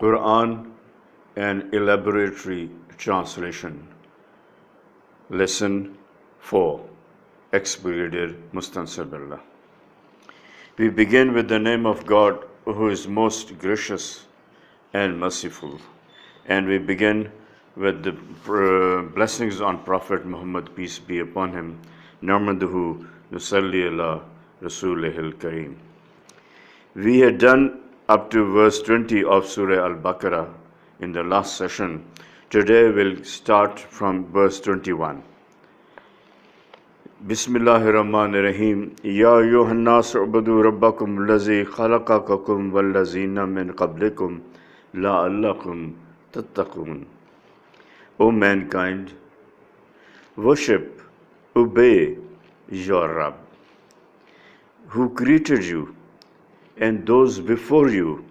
Quran and Elaboratory Translation. Lesson 4. Ex-Brigadier Mustansir Billah. We begin with the name of God who is most gracious and merciful. And we begin with the blessings on Prophet Muhammad, peace be upon him. Namaduhu nusalli ala Rasulihil Kareem. We had done up to verse 20 of Surah Al-Baqarah in the last session. Today we'll start from verse 21. Bismillahirrahmanirrahim. Ya ayyuhannas u'budu rabbakum allazi khalaqakum wallazina min qablikum la'allakum tattaqun. O mankind, worship, obey your Rabb, who created you and those before you,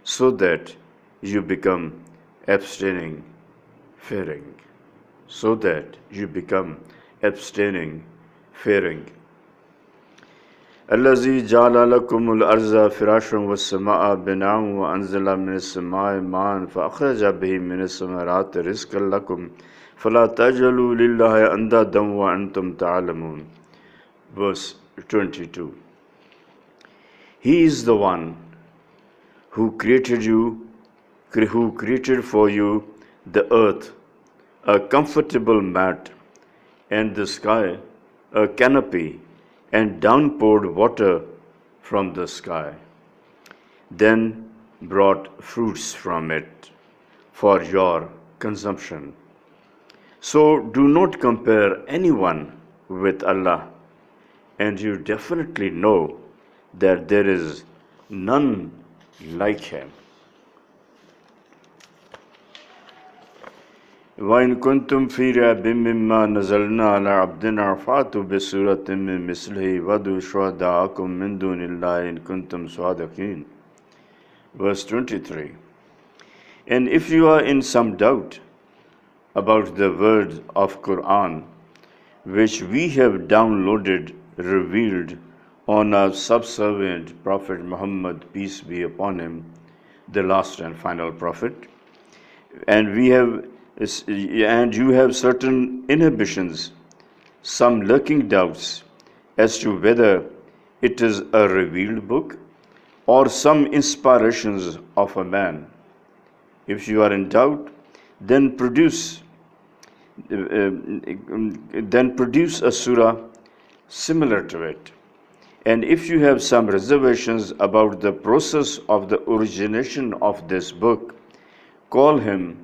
so that you become abstaining, fearing. So that you become abstaining, fearing. الذي جعل لكم الأرض فراشا والسماء بناء وأنزل من السماء ماء فأخرج به من الثمرات رزقا لكم فلا تجعلوا لله أندادا وأنتم تعلمون. Verse 22. He is the one who created for you the earth, a comfortable mat, and the sky, a canopy, and downpoured water from the sky, then brought fruits from it for your consumption. So do not compare anyone with Allah, and you definitely know that there is none like him. وَإِن كُنتُمْ فِي رَيْبٍ مِّمَّا نَزَّلْنَا عَلَىٰ عَبْدِنَا فَأْتُوا بِسُورَةٍ مِّن مِّثْلِهِ وَادْعُوا شُهَدَاءَكُم مِّن دُونِ اللَّهِ إِن كُنتُمْ صَادِقِينَ. Verse 23. And if you are in some doubt about the words of Quran, which we have downloaded, revealed on our subservient Prophet Muhammad, peace be upon him, the last and final prophet, and you have certain inhibitions, some lurking doubts as to whether it is a revealed book or some inspirations of a man. If you are in doubt, then produce a surah similar to it. And if you have some reservations about the process of the origination of this book, call him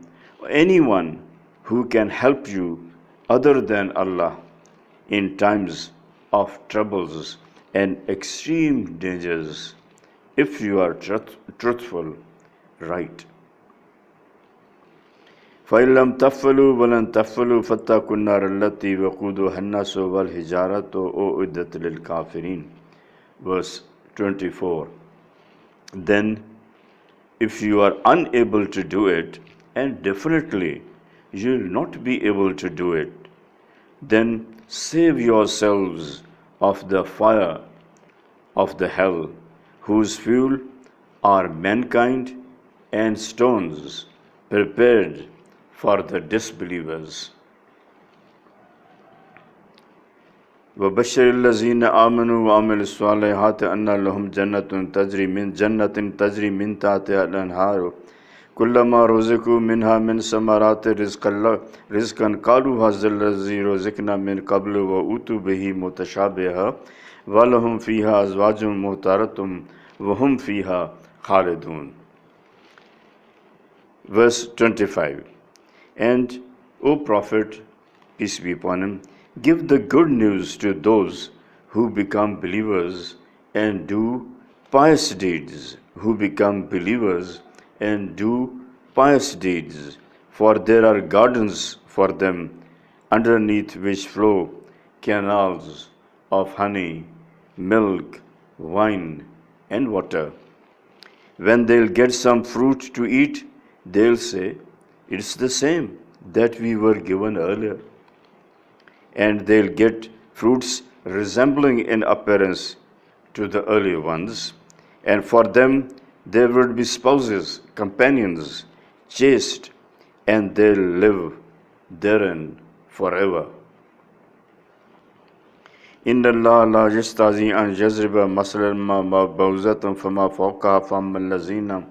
anyone who can help you other than Allah in times of troubles and extreme dangers, if you are truthful, right. فَإِن لَّمْ تَفْعَلُوا وَلَن تَفْعَلُوا فَاتَّقُوا النَّارَ الَّتِي وَقُودُهَا النَّاسُ وَالْحِجَارَةُ أُعِدَّتْ لِلْكَافِرِينَ. Verse 24. Then, if you are unable to do it, and definitely you will not be able to do it, then save yourselves of the fire of the hell, whose fuel are mankind and stones prepared for the disbelievers. وَبَشِّرِ الَّذِينَ آمَنُوا وَعَمِلُوا الصَّالِحَاتِ أَنَّ لَهُمْ جَنَّةٌ تَجْرِي مِنْ تَحْتِهَا الْأَنْهَارُ كُلَّمَا رُزِقُوا مِنْهَا مِنْ ثَمَرَاتِ رِزْقًا قَالُوا هَٰذَا الَّذِي رُزِقْنَا مِنْ قَبْلُ وَأُوتُوا بِهِ مُتَشَابِهًا وَلَهُمْ فِيهَا أَزْوَاجٌ مُّطَهَّرَةٌ وَهُمْ فِيهَا خَالِدُونَ. Verse 25. And, O Prophet, peace be upon him, give the good news to those who become believers and do pious deeds, for there are gardens for them underneath which flow canals of honey, milk, wine, and water. When they'll get some fruit to eat, they'll say, it's the same that we were given earlier. And they'll get fruits resembling in appearance to the earlier ones, and for them There would be spouses, companions, chaste, and they'll live therein forever. إن الله لا يستطيع أن يضرب مثلا ما بعوضة فما فوقها فأما الذين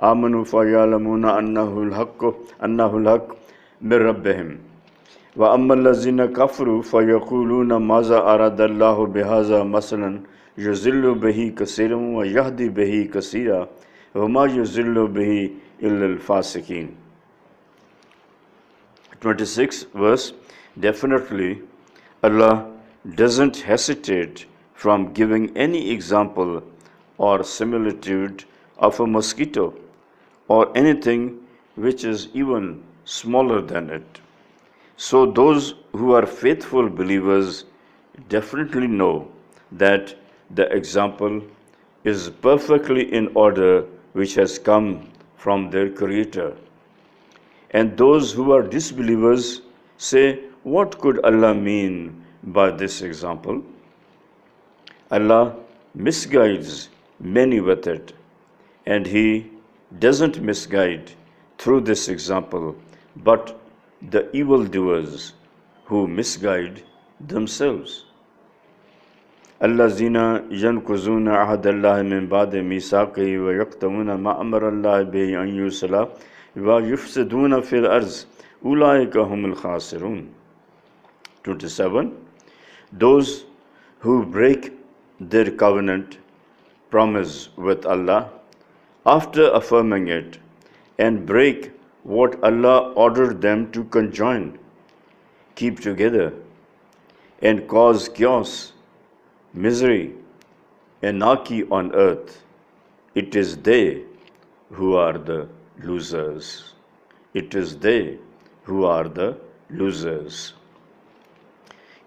آمنوا فيعلمون أنه الحق من ربهم وأما الذين كفروا فيقولون ماذا أراد الله بهذا مثلا يضل به كثيرا ويهدي به كثيرا وما يضل به إلا الفاسقين. 26 verse. Definitely Allah doesn't hesitate from giving any example or similitude of a mosquito or anything which is even smaller than it. So those who are faithful believers definitely know that the example is perfectly in order which has come from their Creator. And those who are disbelievers say, what could Allah mean by this example? Allah misguides many with it, and He doesn't misguide through this example, but the evildoers who misguide themselves. الذين ينقضون عهد الله من بعد ميثاقه ويقطعون ما أمر الله به أن يوصل ويفسدون في الأرض أولئك هم الخاسرون. 27. Those who break their covenant promise with Allah after affirming it and break what Allah ordered them to conjoin, keep together, and cause chaos, misery, anarchy on earth, it is they who are the losers. It is they who are the losers.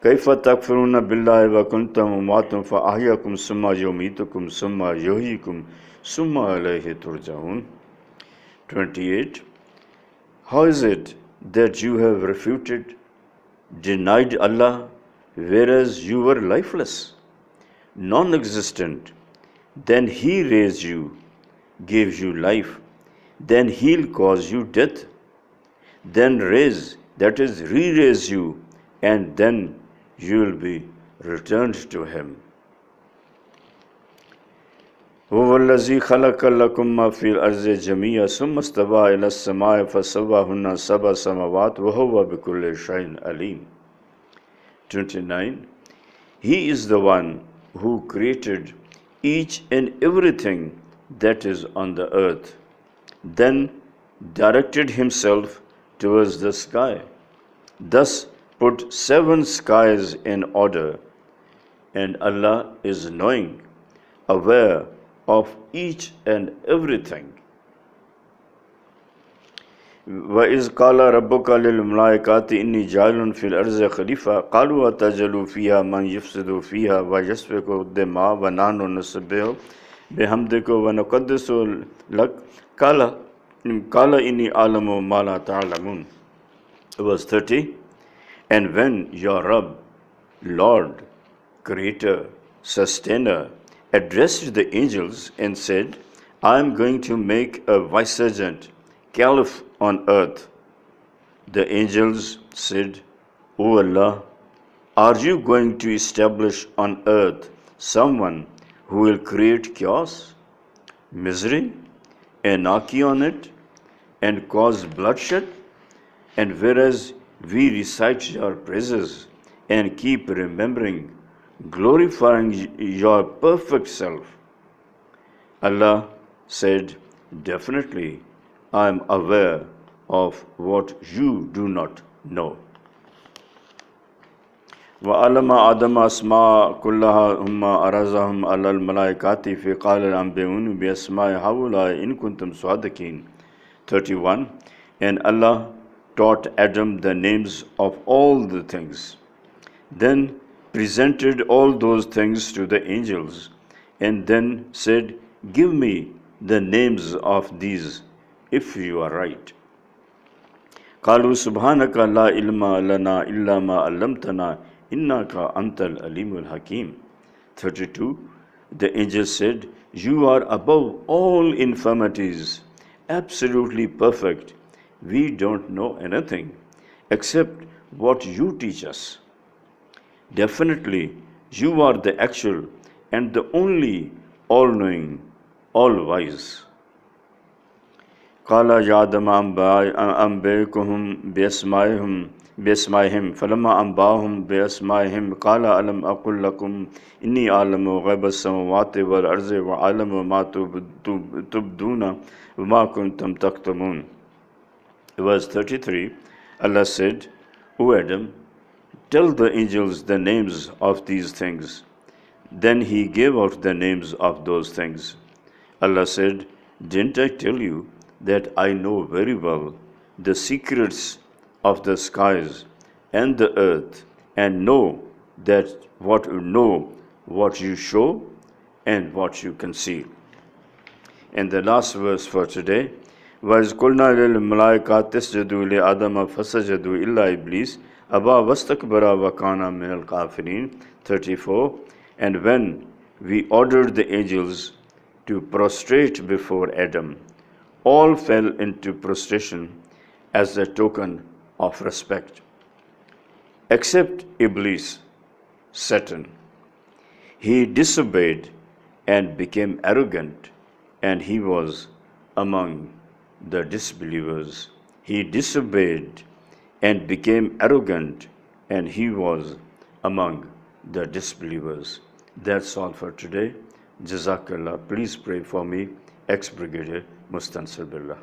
كيف تكفرون بالله وكنتم أمواتا فأحياكم ثم يميتكم ثم يحييكم ثم إليه ترجعون. 28. How is it that you have refuted, denied Allah, whereas you were lifeless, non-existent? Then He raised you, gave you life, then He'll cause you death, then raise, that is, re-raise you, and then you will be returned to Him. هو الذي خلق لكم ما في الأرض جميعا ثم استوى إلى السماء فسواهن سبع سماوات وهو بكل شيء عليم. 29. He is the one who created each and everything that is on the earth, then directed Himself towards the sky, thus put 7 skies in order, and Allah is knowing, aware of each and everything. وَإِذْ قَالَ رَبُّكَ لِلْمَلَائِكَةِ إِنِّي جَاعِلٌ فِي الْأَرْضِ خَلِيفَةً قَالُوا أَتَجْعَلُ فِيهَا مَنْ يُفْسِدُ فِيهَا وَيَسْفِكُ الدِّمَاءَ وَنَحْنُ نُسَبِّحُ بِحَمْدِكَ وَنُقَدِّسُ لَكَ قَالَ إِنِّي أَعْلَمُ مَا لَا تَعْلَمُونَ. Verse 30. And when your Rabb, Lord, Creator, Sustainer, addressed the angels and said, I am going to make a vicegerent, caliph on earth, the angels said, O Allah, are you going to establish on earth someone who will create chaos, misery, anarchy on it, and cause bloodshed? And whereas we recite your praises and keep remembering, glorifying your perfect self, Allah said, definitely I am aware of what you do not know. وَعَلَمَ آدَمَ أَسْمَاءَ كُلَّهَا ثُمَّ عَرَضَهُمْ عَلَى الْمَلَائِكَةِ فَقَالَ أَنبِئُونِي بِأَسْمَاءِ هَؤُلَاءِ إِن كُنتُمْ صَادِقِينَ. 31. And Allah taught Adam the names of all the things, then presented all those things to the angels, and then said, give me the names of these if you are right. قالوا سبحانك لا علم لنا إلا ما علمتنا إنك أنت العليم الحكيم. 32. The angel said, "You are above all infirmities, absolutely perfect. We don't know anything except what you teach us. Definitely, you are the actual and the only all knowing, all wise." قال يا آدم أنبئكم بأسمائهم فلما أنبأهم بأسمائهم قال ألم أقل لكم إني أعلم غيب السماوات والأرض وأعلم ما تبدون وما كنتم تكتمون. Verse 33, Allah said, "O Adam, tell the angels the names of these things." Then he gave out the names of those things. Allah said, "Didn't I tell you that I know very well the secrets of the skies and the earth, and know what you show and what you conceal?" And the last verse for today, وَإِذْ قُلْنَا لِلْمَلَائِكَةِ اسْجُدُوا لِآدَمَ فَسَجَدُوا إِلَّا إِبْلِيسَ أَبَى وَاسْتَكْبَرَ وَكَانَ مِنَ الْكَافِرِينَ. 34. And when we ordered the angels to prostrate before Adam, all fell into prostration as a token of respect, except Iblis, Satan. He disobeyed and became arrogant, and he was among the disbelievers. He disobeyed and became arrogant, and he was among the disbelievers. That's all for today. Jazakallah. Please pray for me, ex-Brigadier Mustansir Billah.